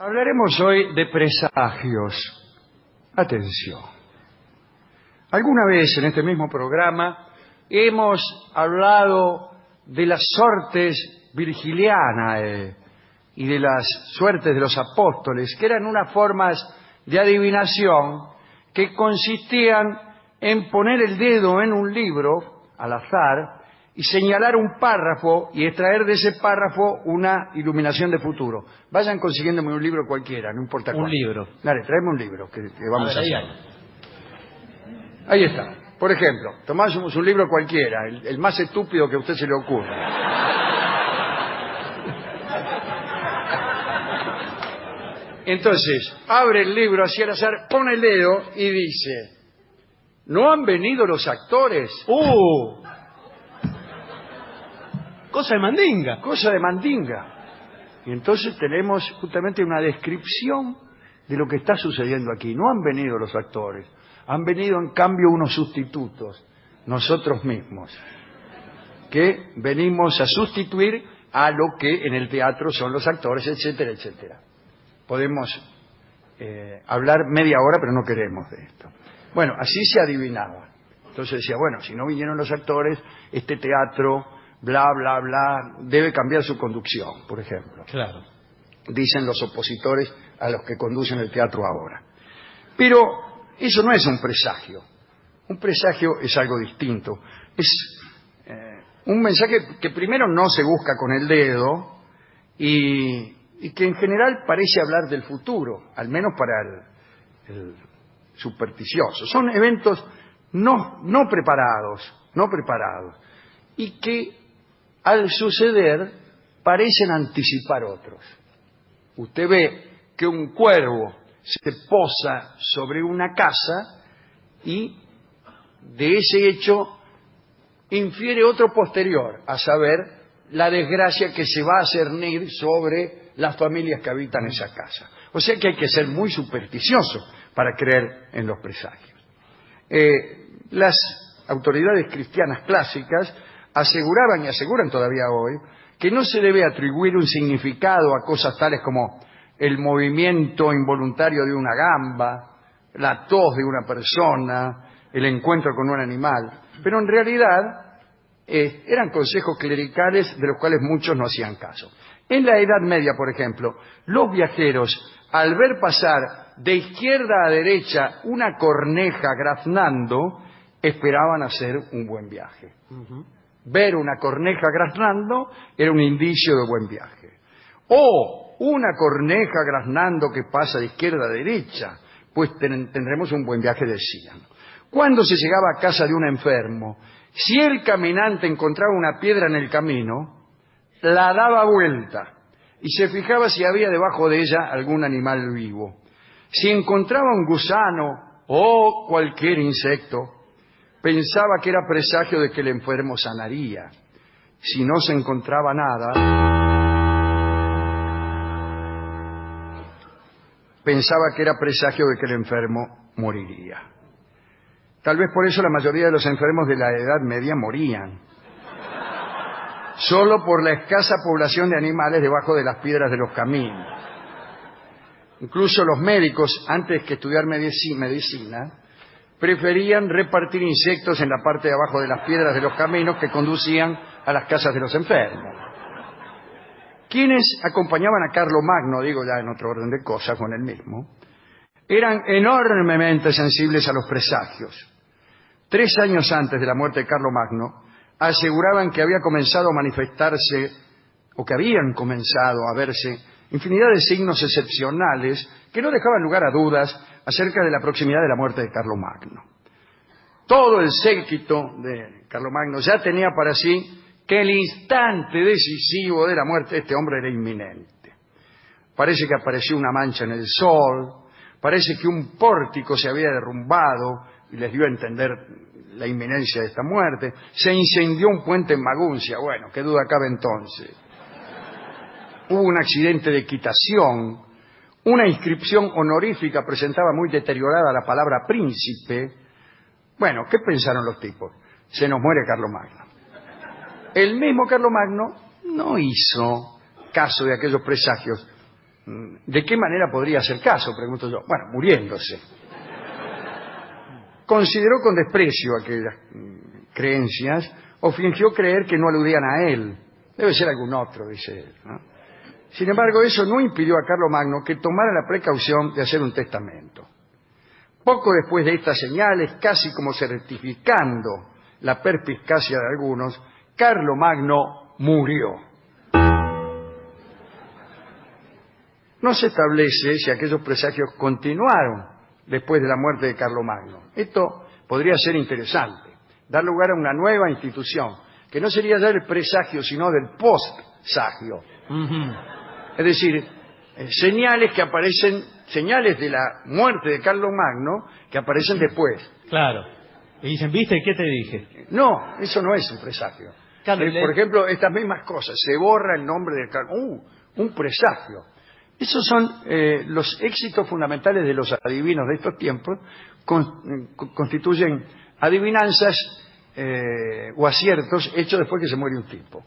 Hablaremos hoy de presagios. Atención. Alguna vez en este mismo programa hemos hablado de las sortes virgilianas y de las suertes de los apóstoles, que eran unas formas de adivinación que consistían en poner el dedo en un libro al azar y señalar un párrafo y extraer de ese párrafo una iluminación de futuro. Vayan consiguiéndome un libro cualquiera, no importa cuál. Un libro. Dale, tráeme un libro que vamos a hacer. Ahí está. Por ejemplo, tomamos un libro cualquiera, el más estúpido que a usted se le ocurra. Entonces, abre el libro así al azar, pone el dedo y dice: ¿no han venido los actores? Cosa de mandinga. Cosa de mandinga. Y entonces tenemos justamente una descripción de lo que está sucediendo aquí. No han venido los actores, han venido en cambio unos sustitutos, nosotros mismos, que venimos a sustituir a lo que en el teatro son los actores, etcétera, etcétera. Podemos hablar media hora, pero no queremos de esto. Bueno, así se adivinaba. Entonces decía, bueno, si no vinieron los actores, este teatro, bla, bla, bla, debe cambiar su conducción, por ejemplo. Claro. Dicen los opositores a los que conducen el teatro ahora. Pero eso no es un presagio. Un presagio es algo distinto. Es un mensaje que primero no se busca con el dedo y que en general parece hablar del futuro, al menos para el supersticioso. Son eventos no preparados, y que al suceder parecen anticipar otros. Usted ve que un cuervo se posa sobre una casa y de ese hecho infiere otro posterior, a saber, la desgracia que se va a cernir sobre las familias que habitan esa casa. O sea que hay que ser muy supersticioso para creer en los presagios. Las autoridades cristianas clásicas aseguraban y aseguran todavía hoy que no se debe atribuir un significado a cosas tales como el movimiento involuntario de una gamba, la tos de una persona, el encuentro con un animal, pero en realidad eran consejos clericales de los cuales muchos no hacían caso. En la Edad Media, por ejemplo, los viajeros, al ver pasar de izquierda a derecha una corneja graznando, esperaban hacer un buen viaje. Ver una corneja graznando era un indicio de buen viaje. O una corneja graznando que pasa de izquierda a derecha, pues tendremos un buen viaje, decían. Cuando se llegaba a casa de un enfermo, si el caminante encontraba una piedra en el camino, la daba vuelta y se fijaba si había debajo de ella algún animal vivo. Si encontraba un gusano o cualquier insecto, pensaba que era presagio de que el enfermo sanaría. Si no se encontraba nada, pensaba que era presagio de que el enfermo moriría. Tal vez por eso la mayoría de los enfermos de la Edad Media morían. Solo por la escasa población de animales debajo de las piedras de los caminos. Incluso los médicos, antes que estudiar medicina, preferían repartir insectos en la parte de abajo de las piedras de los caminos que conducían a las casas de los enfermos. Quienes acompañaban a Carlomagno, digo ya en otro orden de cosas con él mismo, eran enormemente sensibles a los presagios. 3 años antes de la muerte de Carlomagno, aseguraban que había comenzado a manifestarse, o que habían comenzado a verse, infinidad de signos excepcionales que no dejaban lugar a dudas acerca de la proximidad de la muerte de Carlomagno. Todo el séquito de Carlomagno ya tenía para sí que el instante decisivo de la muerte de este hombre era inminente. Parece que apareció una mancha en el sol, parece que un pórtico se había derrumbado y les dio a entender la inminencia de esta muerte. Se incendió un puente en Maguncia. Bueno, qué duda cabe entonces. Hubo un accidente de equitación. Una inscripción honorífica presentaba muy deteriorada la palabra príncipe. Bueno, ¿qué pensaron los tipos? Se nos muere Carlomagno. El mismo Carlomagno no hizo caso de aquellos presagios ¿De qué manera podría hacer caso?, pregunto yo. Bueno, muriéndose. Consideró con desprecio aquellas creencias o fingió creer que no aludían a él. Debe ser algún otro, dice él, ¿no? Sin embargo, eso no impidió a Carlomagno que tomara la precaución de hacer un testamento. Poco después de estas señales, casi como certificando la perspicacia de algunos, Carlomagno murió. No se establece si aquellos presagios continuaron después de la muerte de Carlomagno. Esto podría ser interesante, dar lugar a una nueva institución, que no sería ya el presagio, sino del postsagio. Es decir, señales que aparecen, señales de la muerte de Carlomagno que aparecen después. Claro. Y dicen, ¿viste? ¿Qué te dije? No, eso no es un presagio. Claro, Por ejemplo, estas mismas cosas, se borra el nombre de Carlomagno. Un presagio. Esos son los éxitos fundamentales de los adivinos de estos tiempos, constituyen adivinanzas o aciertos hechos después que se muere un tipo.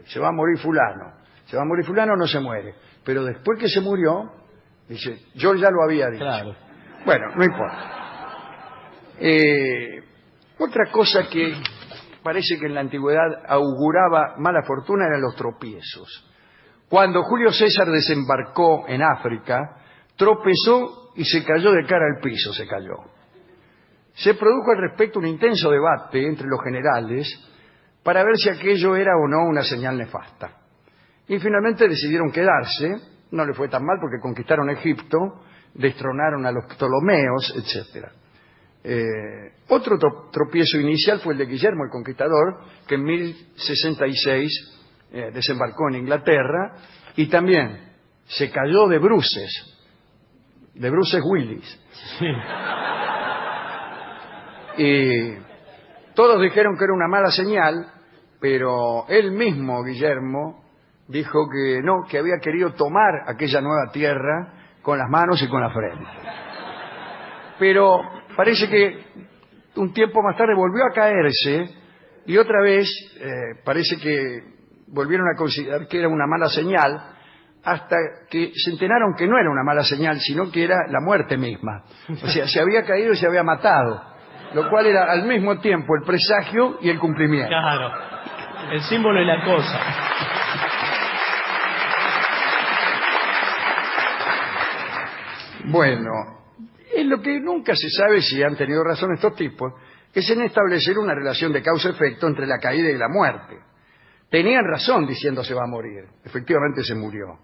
Se va a morir fulano. Se va a morir fulano o no se muere. Pero después que se murió, dice, yo ya lo había dicho. Claro. Bueno, no importa. Otra cosa que parece que en la antigüedad auguraba mala fortuna eran los tropiezos. Cuando Julio César desembarcó en África, tropezó y se cayó de cara al piso, se cayó. Se produjo al respecto un intenso debate entre los generales para ver si aquello era o no una señal nefasta. Y finalmente decidieron quedarse, no le fue tan mal porque conquistaron Egipto, destronaron a los Ptolomeos, etc. Otro tropiezo inicial fue el de Guillermo el Conquistador, que en 1066 desembarcó en Inglaterra y también se cayó de Bruces Willis. Sí. Y todos dijeron que era una mala señal, pero él mismo, Guillermo, dijo que no, que había querido tomar aquella nueva tierra con las manos y con la frente. Pero parece que un tiempo más tarde volvió a caerse y otra vez parece que volvieron a considerar que era una mala señal hasta que se enteraron que no era una mala señal, sino que era la muerte misma. O sea, se había caído y se había matado, lo cual era al mismo tiempo el presagio y el cumplimiento. Claro, el símbolo y la cosa. Bueno, en lo que nunca se sabe si han tenido razón estos tipos es en establecer una relación de causa-efecto entre la caída y la muerte. Tenían razón diciendo se va a morir. Efectivamente se murió.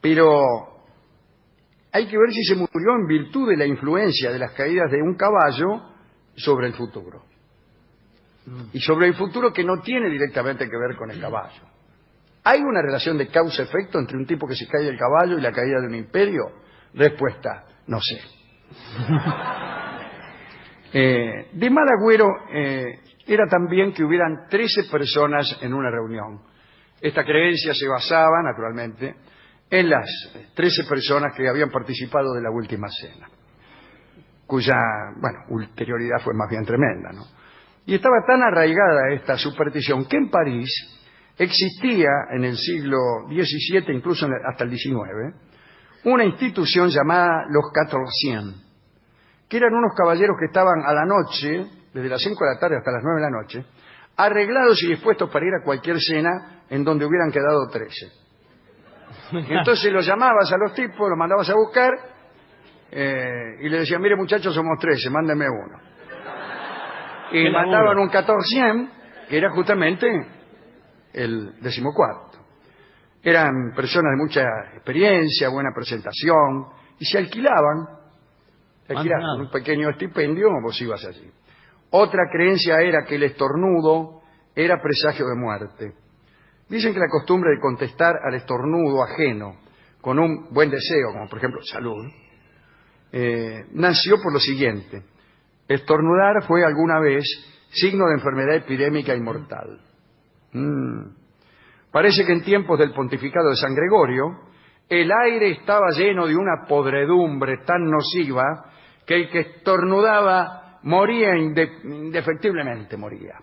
Pero hay que ver si se murió en virtud de la influencia de las caídas de un caballo sobre el futuro. Y sobre el futuro que no tiene directamente que ver con el caballo. ¿Hay una relación de causa-efecto entre un tipo que se cae del caballo y la caída de un imperio? Respuesta, no sé. De mal agüero era también que hubieran 13 personas en una reunión. Esta creencia se basaba, naturalmente, en las 13 personas que habían participado de la última cena, cuya, ulterioridad fue más bien tremenda, ¿no? Y estaba tan arraigada esta superstición que en París existía en el siglo XVII, incluso hasta el XIX, una institución llamada los 1400, que eran unos caballeros que estaban a la noche, desde las 5 de la tarde hasta las 9 de la noche, arreglados y dispuestos para ir a cualquier cena en donde hubieran quedado 13. Entonces los llamabas a los tipos, los mandabas a buscar y le decían, mire muchachos, somos 13, mándenme uno. Y mandaban un 1400, que era justamente el 14º. Eran personas de mucha experiencia, buena presentación, y se alquilaban un pequeño estipendio, vos ibas allí. Otra creencia era que el estornudo era presagio de muerte. Dicen que la costumbre de contestar al estornudo ajeno con un buen deseo, como por ejemplo salud, nació por lo siguiente. Estornudar fue alguna vez signo de enfermedad epidémica y mortal. Parece que en tiempos del pontificado de San Gregorio, el aire estaba lleno de una podredumbre tan nociva que el que estornudaba moría indefectiblemente, moría.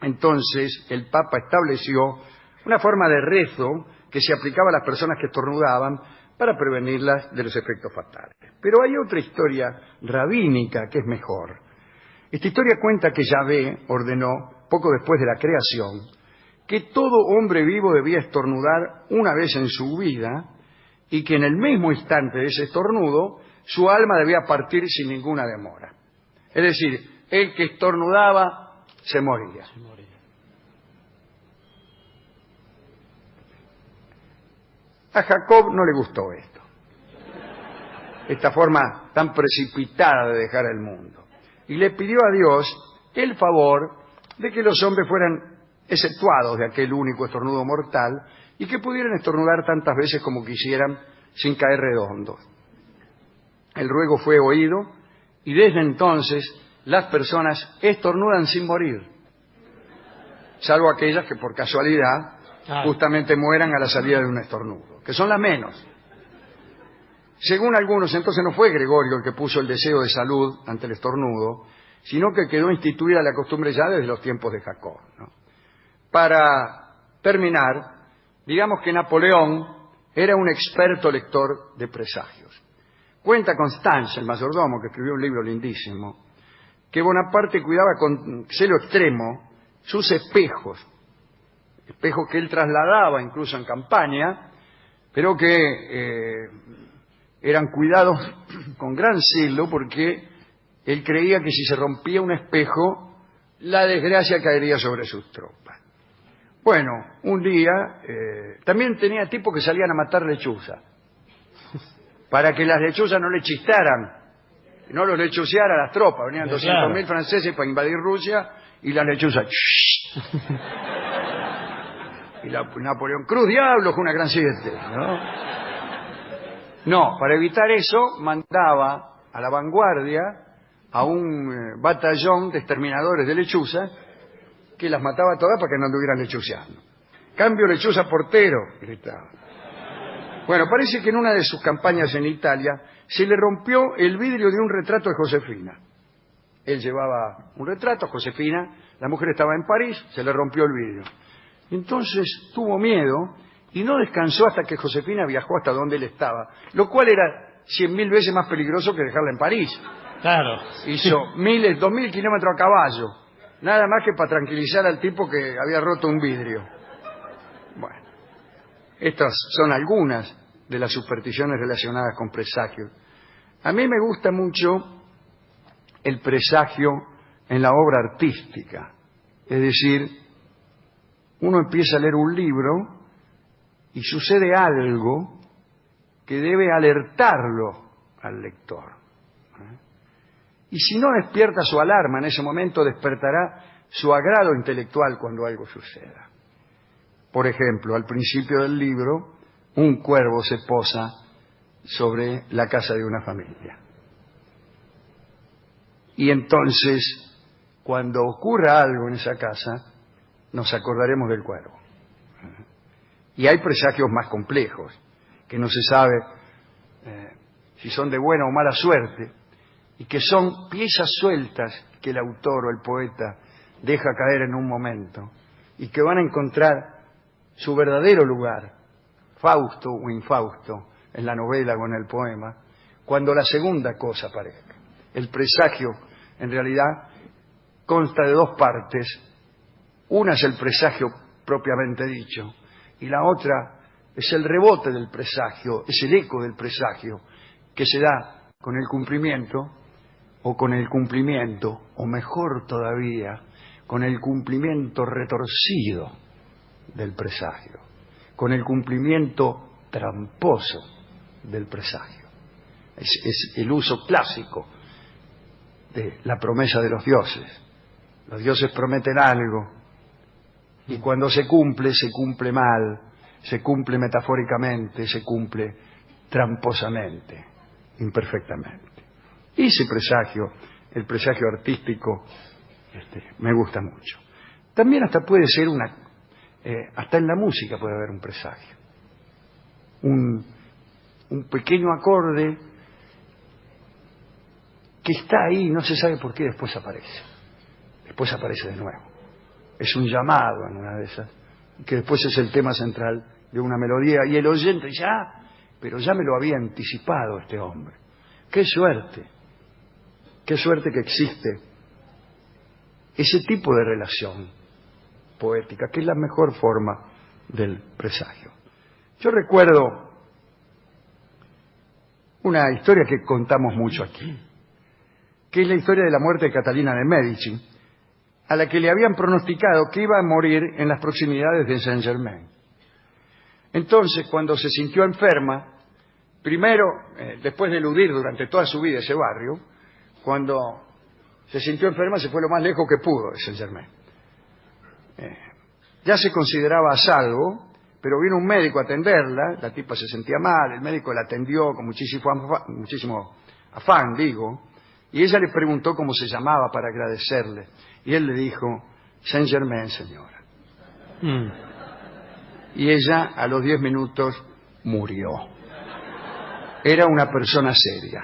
Entonces el Papa estableció una forma de rezo que que se aplicaba a las personas que estornudaban para prevenirlas de los efectos fatales. Pero hay otra historia rabínica que es mejor. Esta historia cuenta que Yahvé ordenó, poco después de la creación, que todo hombre vivo debía estornudar una vez en su vida y que en el mismo instante de ese estornudo su alma debía partir sin ninguna demora. Es decir, el que estornudaba se moría. A Jacob no le gustó esto, esta forma tan precipitada de dejar el mundo, y le pidió a Dios el favor de que los hombres fueran exceptuados de aquel único estornudo mortal y que pudieran estornudar tantas veces como quisieran sin caer redondos. El ruego fue oído y desde entonces las personas estornudan sin morir, salvo aquellas que por casualidad justamente mueran a la salida de un estornudo, que son las menos. Según algunos, entonces no fue Gregorio el que puso el deseo de salud ante el estornudo, sino que quedó instituida la costumbre ya desde los tiempos de Jacob, ¿no? Para terminar, digamos que Napoleón era un experto lector de presagios. Cuenta Constance, el mayordomo, que escribió un libro lindísimo, que Bonaparte cuidaba con celo extremo sus espejos que él trasladaba incluso en campaña, pero que eran cuidados con gran celo porque él creía que si se rompía un espejo, la desgracia caería sobre sus tropas. Bueno, un día también tenía tipos que salían a matar lechuzas, para que las lechuzas no le chistaran, no los lechuceara a las tropas. Venían 200.000 franceses para invadir Rusia y las lechuzas... Y Napoleón, Cruz Diablo, con una gran 7, ¿no? No, para evitar eso, mandaba a la vanguardia a un batallón de exterminadores de lechuzas que las mataba todas para que no anduvieran lechuceando. Cambio lechuza portero, gritaba. Bueno, parece que en una de sus campañas en Italia se le rompió el vidrio de un retrato de Josefina. Él llevaba un retrato, Josefina, la mujer estaba en París, se le rompió el vidrio. Entonces tuvo miedo y no descansó hasta que Josefina viajó hasta donde él estaba, lo cual era 100.000 veces más peligroso que dejarla en París. Claro. Hizo 2.000 kilómetros a caballo, nada más que para tranquilizar al tipo que había roto un vidrio. Bueno, estas son algunas de las supersticiones relacionadas con presagios. A mí me gusta mucho el presagio en la obra artística, es decir, uno empieza a leer un libro y sucede algo que debe alertarlo al lector. Y si no despierta su alarma en ese momento, despertará su agrado intelectual cuando algo suceda. Por ejemplo, al principio del libro, un cuervo se posa sobre la casa de una familia. Y entonces, cuando ocurra algo en esa casa, nos acordaremos del cuervo. Y hay presagios más complejos, que no se sabe si son de buena o mala suerte, y que son piezas sueltas que el autor o el poeta deja caer en un momento, y que van a encontrar su verdadero lugar, Fausto o infausto, en la novela o en el poema, cuando la segunda cosa aparezca. El presagio, en realidad, consta de dos partes. Una es el presagio propiamente dicho, y la otra es el rebote del presagio, es el eco del presagio, que se da con el cumplimiento, o mejor todavía, con el cumplimiento retorcido del presagio, con el cumplimiento tramposo del presagio. Es el uso clásico de la promesa de los dioses. Los dioses prometen algo, y cuando se cumple mal, se cumple metafóricamente, se cumple tramposamente, imperfectamente. Y ese presagio, el presagio artístico, me gusta mucho. También hasta puede ser hasta en la música puede haber un presagio. Un pequeño acorde que está ahí, no se sabe por qué, después aparece de nuevo. Es un llamado en una de esas, que después es el tema central de una melodía, y el oyente dice, pero ya me lo había anticipado este hombre. ¡Qué suerte! ¡Qué suerte que existe ese tipo de relación poética, que es la mejor forma del presagio! Yo recuerdo una historia que contamos mucho aquí, que es la historia de la muerte de Catalina de Médici, a la que le habían pronosticado que iba a morir en las proximidades de Saint-Germain. Entonces, cuando se sintió enferma, primero, después de eludir durante toda su vida ese barrio, cuando se sintió enferma se fue lo más lejos que pudo de Saint-Germain. Ya se consideraba a salvo, pero vino un médico a atenderla, la tipa se sentía mal, el médico la atendió con muchísimo afán, y ella le preguntó cómo se llamaba para agradecerle, y él le dijo, Saint-Germain, señora. Y ella, a los 10 minutos, murió. Era una persona seria.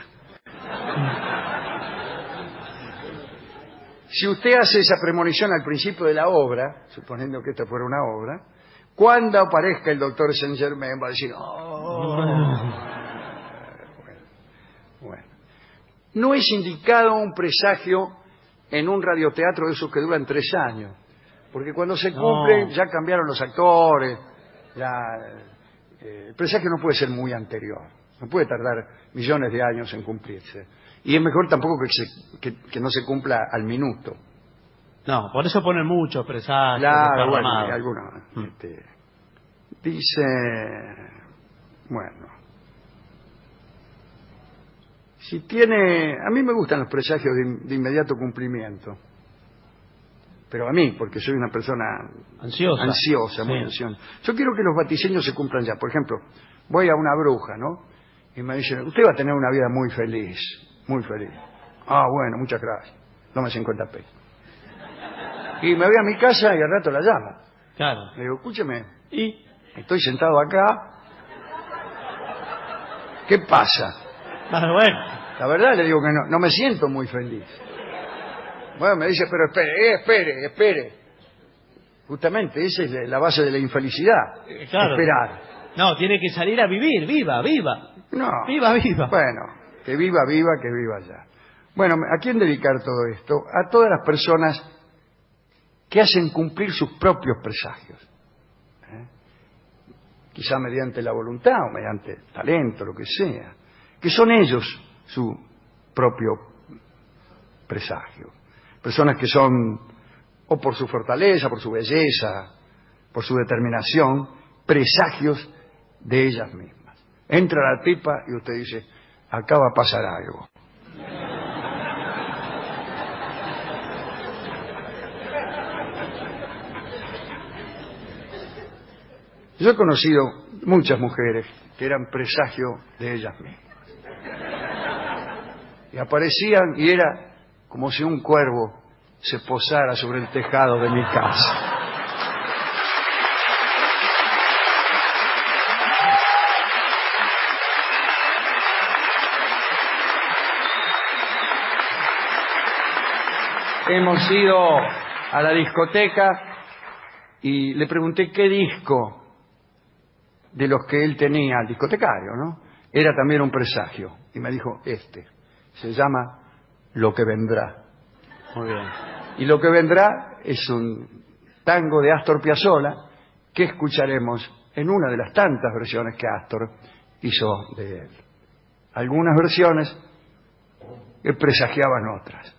Si usted hace esa premonición al principio de la obra, suponiendo que esta fuera una obra, cuando aparezca el doctor Saint-Germain va a decir, bueno. No es indicado un presagio en un radioteatro de esos que duran 3 años, porque cuando se cumplen ya cambiaron los actores, el presagio no puede ser muy anterior, no puede tardar millones de años en cumplirse. Y es mejor tampoco que no se cumpla al minuto. No, por eso ponen muchos presagios. Claro, bueno, algunos. Dice, bueno, si tiene, a mí me gustan los presagios de inmediato cumplimiento, pero a mí, porque soy una persona ansiosa, muy ansiosa. Yo quiero que los vaticinios se cumplan ya. Por ejemplo, voy a una bruja, ¿no? Y me dicen, usted va a tener una vida muy feliz, muy feliz. Bueno, muchas gracias. Dame 50 pesos. Y me voy a mi casa y al rato la llamo. Claro. Le digo, escúcheme. ¿Y? Estoy sentado acá. ¿Qué pasa? Bueno. La verdad le digo que no me siento muy feliz. Bueno, me dice, pero espere. Justamente, esa es la base de la infelicidad. Claro. Esperar. No, tiene que salir a vivir, viva. No. Viva. Bueno, que viva ya. Bueno, ¿a quién dedicar todo esto? A todas las personas que hacen cumplir sus propios presagios. Quizá mediante la voluntad o mediante talento, lo que sea. Que son ellos su propio presagio. Personas que son, o por su fortaleza, por su belleza, por su determinación, presagios de ellas mismas. Entra la tipa y usted dice, acá va a pasar algo. Yo he conocido muchas mujeres que eran presagio de ellas mismas. Y aparecían y era como si un cuervo se posara sobre el tejado de mi casa. Hemos ido a la discoteca y le pregunté qué disco de los que él tenía, el discotecario, ¿no? Era también un presagio. Y me dijo, se llama Lo que vendrá. Muy bien. Y Lo que vendrá es un tango de Astor Piazzolla que escucharemos en una de las tantas versiones que Astor hizo de él. Algunas versiones que presagiaban otras.